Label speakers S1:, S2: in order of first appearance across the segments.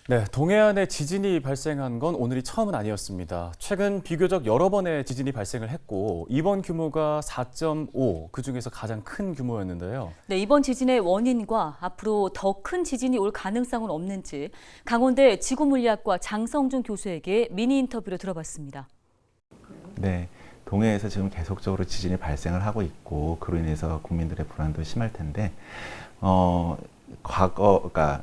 S1: 네, 동해안에 지진이 발생한 건 오늘이 처음은 아니었습니다. 최근 비교적 여러 번의 지진이 발생을 했고 이번 규모가 4.5, 그중에서 가장 큰 규모였는데요.
S2: 네, 이번 지진의 원인과 앞으로 더 큰 지진이 올 가능성은 없는지 강원대 지구물리학과 장성준 교수에게 미니 인터뷰로 들어봤습니다.
S3: 네, 동해에서 지금 계속적으로 지진이 발생을 하고 있고 그로 인해서 국민들의 불안도 심할 텐데 그러니까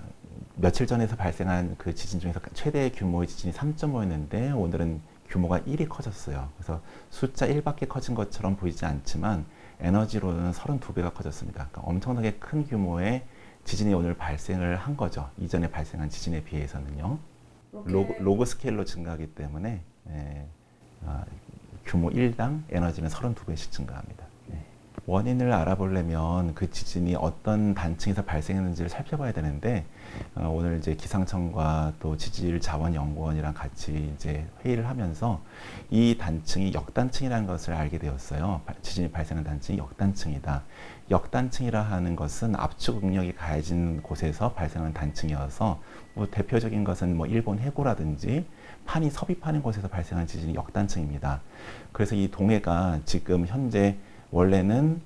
S3: 며칠 전에서 발생한 그 지진 중에서 최대 규모의 지진이 3.5였는데 오늘은 규모가 1이 커졌어요. 그래서 숫자 1밖에 커진 것처럼 보이지 않지만 에너지로는 32배가 커졌습니다. 그러니까 엄청나게 큰 규모의 지진이 오늘 발생을 한 거죠. 이전에 발생한 지진에 비해서는요. 로그 스케일로 증가하기 때문에 규모 1당 에너지는 32배씩 증가합니다. 원인을 알아보려면 그 지진이 어떤 단층에서 발생했는지를 살펴봐야 되는데 오늘 이제 기상청과 또 지질자원연구원이랑 같이 이제 회의를 하면서 이 단층이 역단층이라는 것을 알게 되었어요. 지진이 발생한 단층이 역단층이다. 역단층이라 하는 것은 압축 응력이 가해진 곳에서 발생하는 단층이어서 뭐 대표적인 것은 뭐 일본 해고라든지 판이 섭입하는 곳에서 발생한 지진이 역단층입니다. 그래서 이 동해가 지금 현재 원래는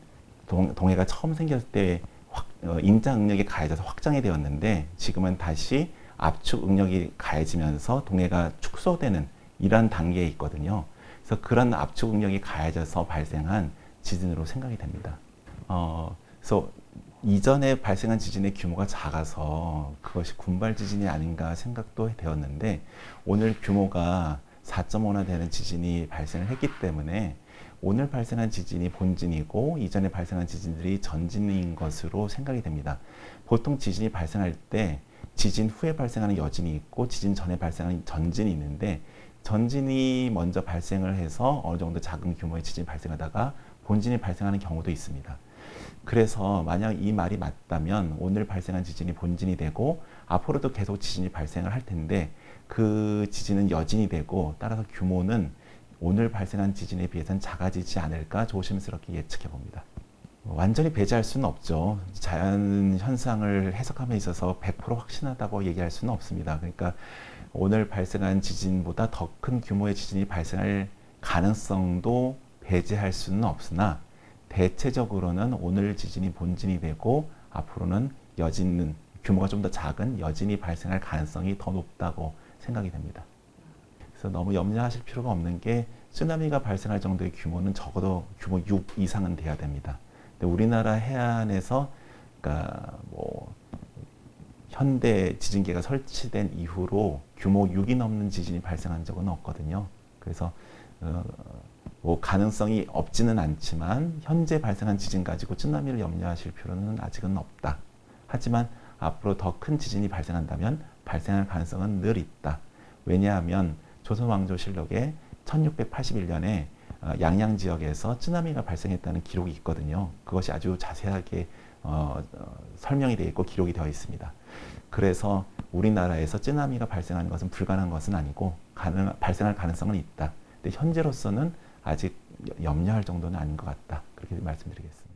S3: 동해가 처음 생겼을 때 인자 응력이 가해져서 확장이 되었는데 지금은 다시 압축 응력이 가해지면서 동해가 축소되는 이런 단계에 있거든요. 그래서 그런 압축 응력이 가해져서 발생한 지진으로 생각이 됩니다. 그래서 이전에 발생한 지진의 규모가 작아서 그것이 군발 지진이 아닌가 생각도 되었는데 오늘 규모가 4.5나 되는 지진이 발생을 했기 때문에 오늘 발생한 지진이 본진이고 이전에 발생한 지진들이 전진인 것으로 생각이 됩니다. 보통 지진이 발생할 때 지진 후에 발생하는 여진이 있고 지진 전에 발생하는 전진이 있는데 전진이 먼저 발생을 해서 어느 정도 작은 규모의 지진이 발생하다가 본진이 발생하는 경우도 있습니다. 그래서 만약 이 말이 맞다면 오늘 발생한 지진이 본진이 되고 앞으로도 계속 지진이 발생을 할 텐데 그 지진은 여진이 되고 따라서 규모는 오늘 발생한 지진에 비해서는 작아지지 않을까 조심스럽게 예측해 봅니다. 완전히 배제할 수는 없죠. 자연 현상을 해석함에 있어서 100% 확신하다고 얘기할 수는 없습니다. 그러니까 오늘 발생한 지진보다 더 큰 규모의 지진이 발생할 가능성도 배제할 수는 없으나 대체적으로는 오늘 지진이 본진이 되고 앞으로는 여진은 규모가 좀 더 작은 여진이 발생할 가능성이 더 높다고 생각이 됩니다. 그래서 너무 염려하실 필요가 없는 게 쓰나미가 발생할 정도의 규모는 적어도 규모 6 이상은 돼야 됩니다. 근데 우리나라 해안에서 그러니까 뭐 현대 지진계가 설치된 이후로 규모 6이 넘는 지진이 발생한 적은 없거든요. 그래서 뭐 가능성이 없지는 않지만 현재 발생한 지진 가지고 쓰나미를 염려하실 필요는 아직은 없다. 하지만 앞으로 더 큰 지진이 발생한다면 발생할 가능성은 늘 있다. 왜냐하면 조선왕조실록에 1681년에 양양 지역에서 쓰나미가 발생했다는 기록이 있거든요. 그것이 아주 자세하게 설명이 되어 있고 기록이 되어 있습니다. 그래서 우리나라에서 쓰나미가 발생하는 것은 불가능한 것은 아니고 발생할 가능성은 있다. 근데 현재로서는 아직 염려할 정도는 아닌 것 같다. 그렇게 말씀드리겠습니다.